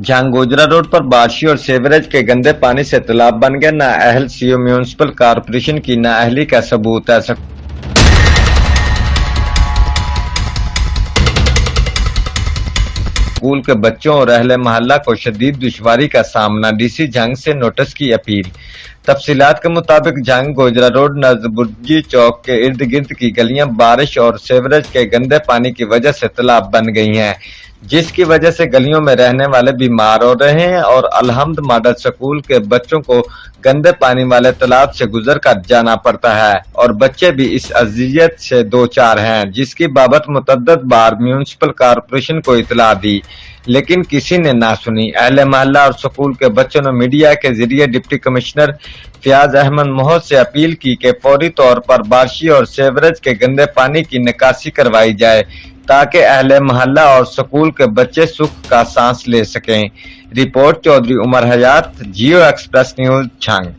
झांगोजरा road पर बार्शी और sewerage के गंदे पानी से तालाब बन गया। नाअहल सीओ म्यूनिसिपल कॉर्पोरेशन की नाअहली का सबूत है। स्कूल के बच्चों और अहले मोहल्ला को शदीद दुश्वारी का सामना। डीसी झांग से नोटिस की अपील। तफसीलात के मुताबिक झांगोजरा रोड नजबुर्जी चौक के इर्द गिर्द की गलियां बारिश और सेवरेज के गंदे पानी की वजह से तालाब बन गई हैं, जिसकी वजह से गलियों में रहने वाले बीमार हो रहे हैं और अलहम्द मॉडल स्कूल के बच्चों को गंदे पानी वाले तालाब से गुजर कर जाना पड़ता है और बच्चे भी इस अजियत से दो चार हैं, जिसकी बाबत मुतअद्दिद बार म्यूनिसिपल कॉर्पोरेशन को इतला दी, लेकिन किसी ने ना सुनी। अहले मोहल्ला और स्कूल के बच्चों ने मीडिया के जरिए डिप्टी कमिश्नर फयाज अहमद मोहद से अपील की कि फौरी तौर पर बार्शी और सेवरेज के गंदे पानी की निकासी करवाई जाए ताकि अहले मोहल्ला और स्कूल के बच्चे सुख का सांस ले सकें। रिपोर्ट चौधरी उमर हयात, जियो एक्सप्रेस न्यूज, झांग।